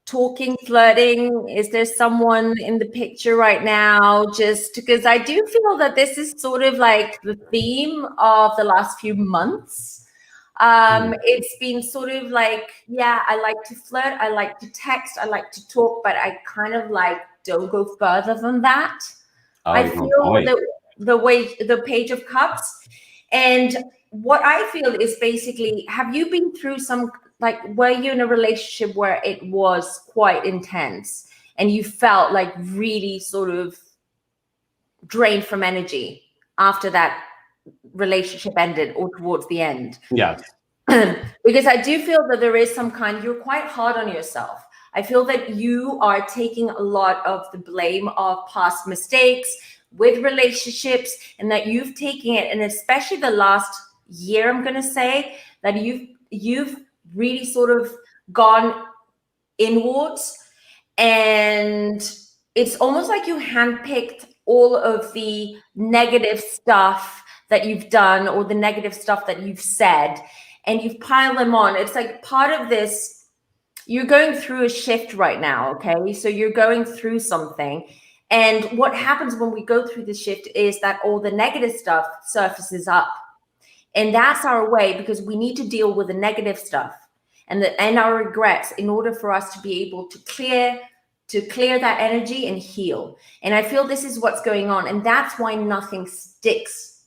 talking, flirting? Is there someone in the picture right now? Just because I do feel that this is sort of like the theme of the last few months. It's been sort of like, yeah, I like to flirt, I like to text, I like to talk, but I kind of like don't go further than that. I feel the Page of Cups, and what I feel is basically, have you been through were you in a relationship where it was quite intense and you felt like really sort of drained from energy after that relationship ended or towards the end? yeah. Because I do feel that there is you're quite hard on yourself. I feel that you are taking a lot of the blame of past mistakes with relationships, and that you've taken it, and especially the last year, I'm going to say that you've really sort of gone inwards, and it's almost like you handpicked all of the negative stuff that you've done or the negative stuff that you've said, and you've piled them on. It's like part of this, you're going through a shift right now, okay? So you're going through something. And what happens when we go through the shift is that all the negative stuff surfaces up. And that's our way, because we need to deal with the negative stuff and our regrets in order for us to be able to clear that energy and heal. And I feel this is what's going on. And that's why nothing sticks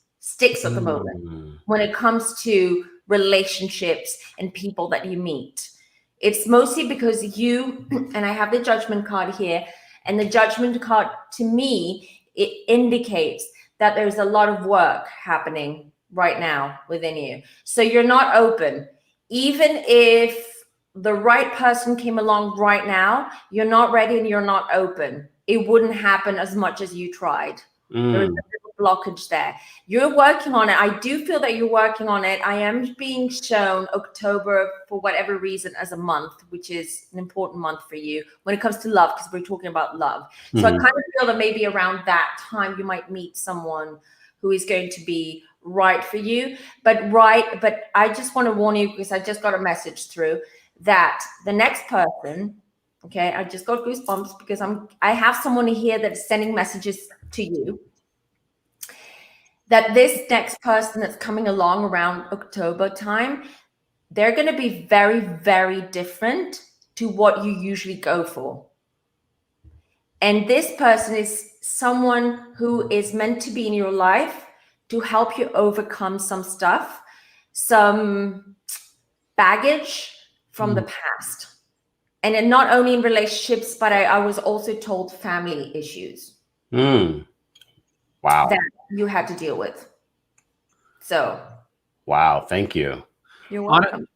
at the moment when it comes to relationships and people that you meet. It's mostly because and I have the judgment card here, and the judgment card, to me, it indicates that there's a lot of work happening right now within you. So you're not open. Even if the right person came along right now, you're not ready and you're not open. It wouldn't happen as much as you tried. There is a little blockage there. You're working on it. I do feel that you're working on it. I am being shown October, for whatever reason, as a month, which is an important month for you when it comes to love, because we're talking about love. So I kind of feel that maybe around that time you might meet someone who is going to be right for you. But I just want to warn you, because I just got a message through that the next person, okay, I just got goosebumps because I have someone here that's sending messages to you, that this next person that's coming along around October time, they're going to be very, very different to what you usually go for. And this person is someone who is meant to be in your life to help you overcome some stuff, some baggage from the past. And then not only in relationships, but I was also told family issues. Wow. That you had to deal with. So. Wow. Thank you. You're welcome.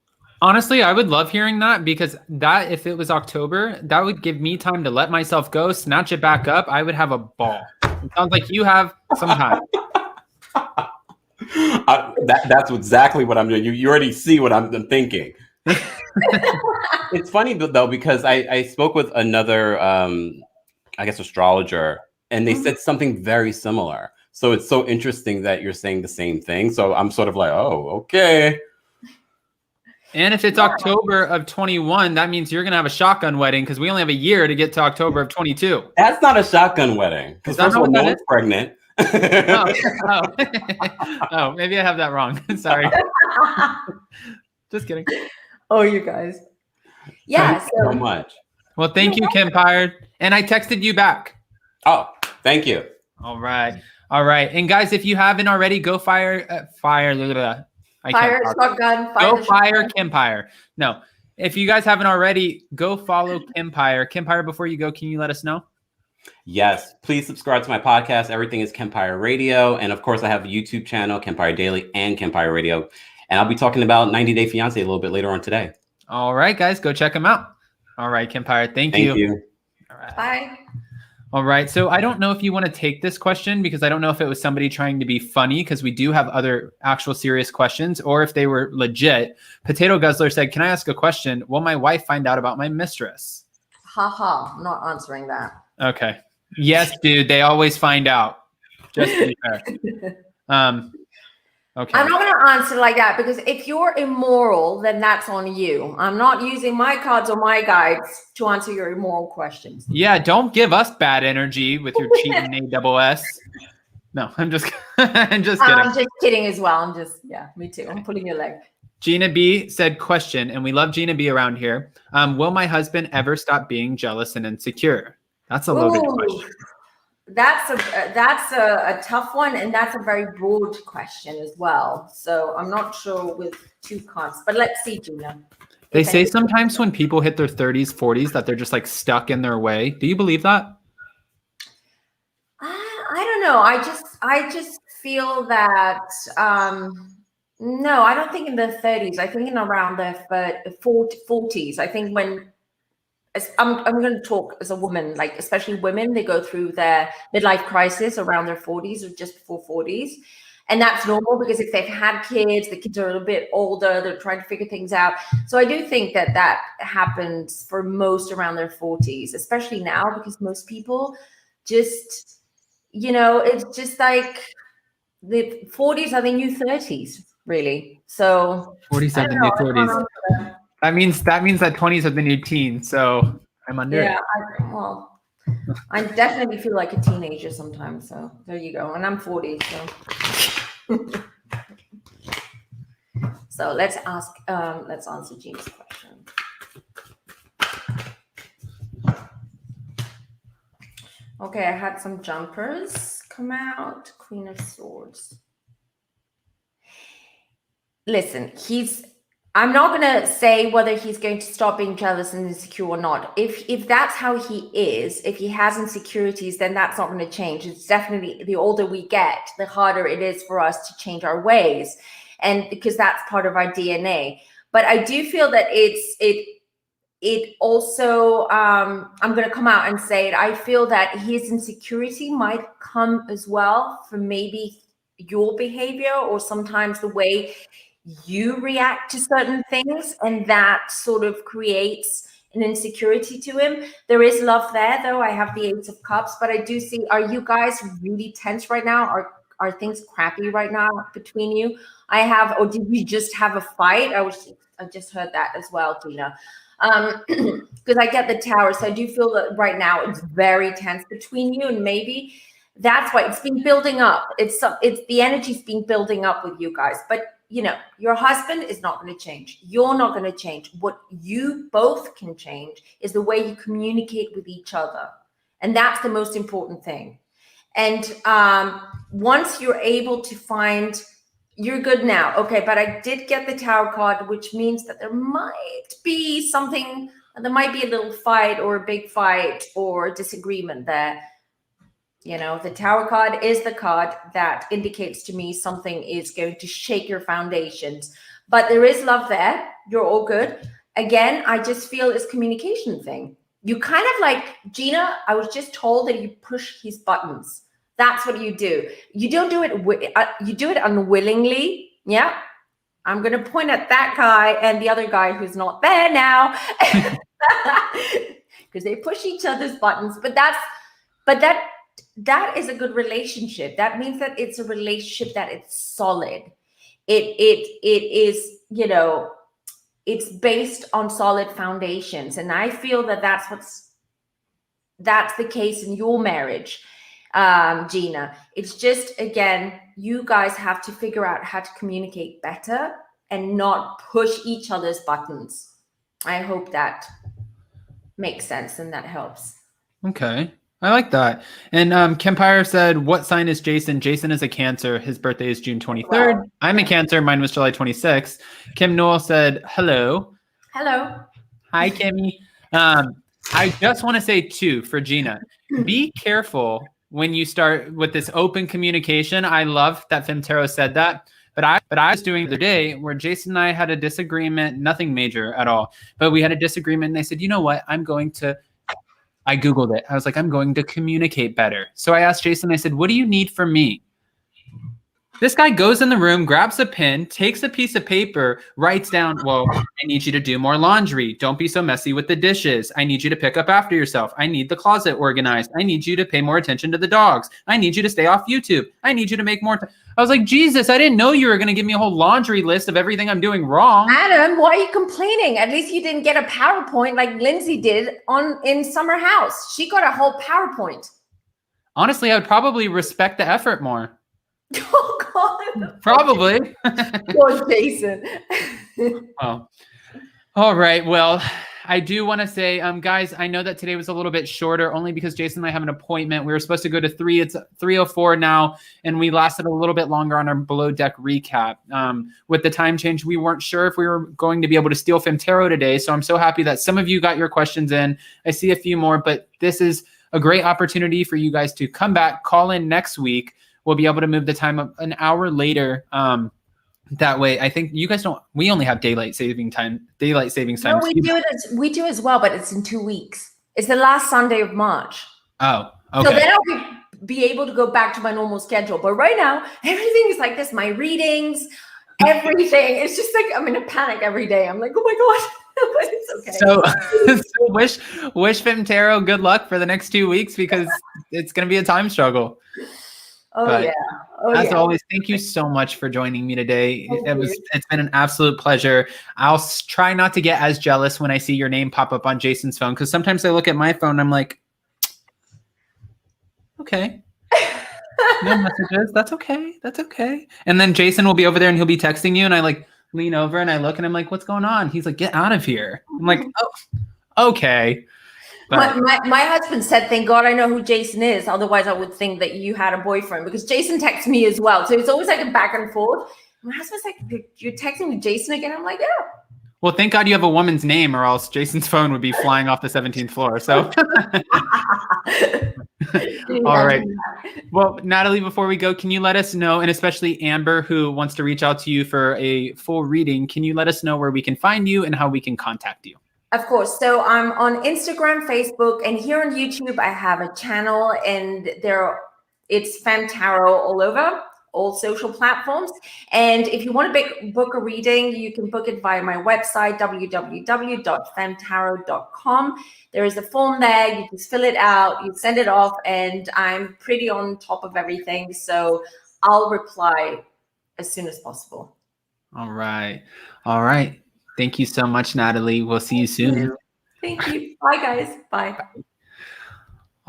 Honestly, I would love hearing that, because that, if it was October, that would give me time to let myself go, snatch it back up. I would have a ball. It sounds like you have some time. That's exactly what I'm doing. You already see what I'm thinking. It's funny though, because I spoke with another I guess, astrologer, and they said something very similar. So it's so interesting that you're saying the same thing. So I'm sort of like, oh, okay. And if it's October of 21, that means you're going to have a shotgun wedding because we only have a year to get to October of 22. That's not a shotgun wedding. Because first of all, no one's pregnant. Oh, maybe I have that wrong. Sorry. Just kidding. Oh, you guys. Yeah. Thank you so much. Well, thank you, Kempire. And I texted you back. Oh, thank you. All right. And guys, if you haven't already, go fire shotgun. Go fire Kempire. No, if you guys haven't already, go follow Kempire. Kempire, before you go, can you let us know? Yes, please subscribe to my podcast. Everything is Kempire Radio. And of course, I have a YouTube channel, Kempire Daily and Kempire Radio. And I'll be talking about 90 Day Fiancé a little bit later on today. All right, guys, go check them out. All right, Kempire, thank you. All right. Bye. All right. So I don't know if you want to take this question because I don't know if it was somebody trying to be funny because we do have other actual serious questions or if they were legit. Potato Guzzler said, can I ask a question? Will my wife find out about my mistress? I'm not answering that. Okay. Yes, dude. They always find out. Just to be fair. Okay. I'm not going to answer like that because if you're immoral, then that's on you. I'm not using my cards or my guides to answer your immoral questions. Yeah, don't give us bad energy with your cheating ASS. No, I'm just kidding. I'm just kidding as well. Me too. I'm pulling your leg. Gina B said, question, and we love Gina B around here. Will my husband ever stop being jealous and insecure? That's a loaded question. That's a tough one, and that's a very broad question as well. So I'm not sure with two cards, but let's see, Gina. They say sometimes when people hit their 30s, 40s, that they're just like stuck in their way. Do you believe that? I don't know. I just feel that no, I don't think in the 30s. I think in around the 40s. I think when I'm going to talk as a woman, like especially women, they go through their midlife crisis around their 40s or just before 40s. And that's normal because if they've had kids, the kids are a little bit older, they're trying to figure things out. So I do think that happens for most around their 40s, especially now because most people just, it's just like the 40s are the new 30s, really. So 40s are the new 30s. That means that 20s are the new teens. So I'm under it. I definitely feel like a teenager sometimes. So there you go. And I'm 40. So let's answer Jean's question. Okay, I had some jumpers come out. Queen of Swords. Listen, I'm not going to say whether he's going to stop being jealous and insecure or not. If that's how he is, if he has insecurities, then that's not going to change. It's definitely the older we get, the harder it is for us to change our ways. And because that's part of our DNA. But I do feel that it also, I'm going to come out and say it. I feel that his insecurity might come as well from maybe your behavior or sometimes the way you react to certain things, and that sort of creates an insecurity to him. There is love there, though. I have the Ace of Cups, but I do see, are you guys really tense right now? Are things crappy right now between you? Or did you just have a fight? I just heard that as well, Tina. Because I get the Tower, so I do feel that right now it's very tense between you, and maybe that's why it's been building up. It's the energy's been building up with you guys, but your husband is not going to change. You're not going to change. What you both can change is the way you communicate with each other. And that's the most important thing. And once you're able to find, you're good now. Okay, but I did get the Tower card, which means that there might be something, there might be a little fight or a big fight or disagreement there. The Tower card is the card that indicates to me something is going to shake your foundations. But there is love there. You're all good. Again, I just feel it's communication thing. You kind of like, Gina, I was just told that you push his buttons. That's what you do. You don't do it. You do it unwillingly. Yeah. I'm going to point at that guy and the other guy who's not there now. Because they push each other's buttons. But But that is a good relationship. That means that it's a relationship that it's solid. It is, you know, it's based on solid foundations. And I feel that that's the case in your marriage, Gina. It's just, again, you guys have to figure out how to communicate better and not push each other's buttons. I hope that makes sense and that helps. Okay. I like that. And Kempire said, what sign is Jason? Jason is a Cancer. His birthday is June 23rd. Wow. I'm a Cancer. Mine was July 26th. Kim Newell said, hello. Hello. Hi, Kimmy. I just want to say, too, for Gina, be careful when you start with this open communication. I love that Femtero said that. But I was doing the other day where Jason and I had a disagreement, nothing major at all. But we had a disagreement, and I said, you know what? I Googled it. I was like, I'm going to communicate better. So I asked Jason, I said, what do you need from me? This guy goes in the room, grabs a pen, takes a piece of paper, writes down, well, I need you to do more laundry. Don't be so messy with the dishes. I need you to pick up after yourself. I need the closet organized. I need you to pay more attention to the dogs. I need you to stay off YouTube. I need you to make more. I was like, Jesus, I didn't know you were going to give me a whole laundry list of everything I'm doing wrong. Adam, why are you complaining? At least you didn't get a PowerPoint like Lindsay did in Summer House. She got a whole PowerPoint. Honestly, I would probably respect the effort more. Oh, God. Probably. Poor Jason. Oh. All right. Well, I do want to say, guys, I know that today was a little bit shorter only because Jason and I have an appointment. We were supposed to go to 3. It's 3:04 now, and we lasted a little bit longer on our Below Deck recap. With the time change, we weren't sure if we were going to be able to steal Femtero today, so I'm so happy that some of you got your questions in. I see a few more, but this is a great opportunity for you guys to come back, call in next week. We'll be able to move the time up an hour later. That way, I think you guys don't. We only have daylight savings time. No, we do as well, but it's in 2 weeks. It's the last Sunday of March. Oh, okay. So then I'll be able to go back to my normal schedule. But right now, everything is like this. My readings, everything. It's just like I'm in a panic every day. I'm like, oh my God. But it's okay. So wish Femtero good luck for the next 2 weeks because it's going to be a time struggle. Oh, but yeah. As always, thank you so much for joining me today. It's been an absolute pleasure. I'll try not to get as jealous when I see your name pop up on Jason's phone because sometimes I look at my phone and I'm like, okay. No messages. That's okay. That's okay. And then Jason will be over there and he'll be texting you and I like lean over and I look and I'm like, what's going on? He's like, get out of here. I'm like, oh, okay. My husband said, thank God I know who Jason is. Otherwise, I would think that you had a boyfriend because Jason texts me as well. So it's always like a back and forth. My husband's like, you're texting with Jason again? I'm like, yeah. Well, thank God you have a woman's name or else Jason's phone would be flying off the 17th floor. So, all right. Well, Natalie, before we go, can you let us know, and especially Amber, who wants to reach out to you for a full reading, can you let us know where we can find you and how we can contact you? Of course. So I'm on Instagram, Facebook, and here on YouTube, I have a channel and it's Femme Tarot all over, all social platforms. And if you want to book a reading, you can book it via my website, www.femtarot.com. There is a form there. You just fill it out, you send it off, and I'm pretty on top of everything. So I'll reply as soon as possible. All right. All right. Thank you so much, Natalie. We'll see you soon. Thank you. Bye, guys. Bye.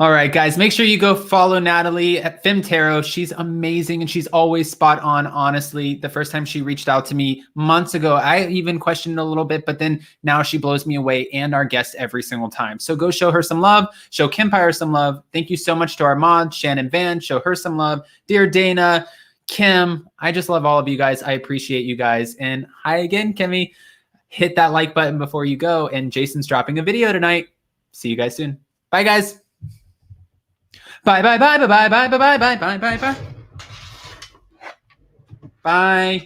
All right, guys, make sure you go follow Natalie at Femtero. She's amazing and she's always spot on. Honestly, the first time she reached out to me months ago, I even questioned a little bit, but then now she blows me away and our guests every single time. So go show her some love, show Kempire some love. Thank you so much to our mod, Shannon Van. Show her some love. Dear Dana, Kim, I just love all of you guys. I appreciate you guys. And hi again, Kimmy. Hit that like button before you go. And Jason's dropping a video tonight. See you guys soon. Bye, guys. Bye, bye, bye, bye, bye, bye, bye, bye, bye, bye, bye, bye. Bye.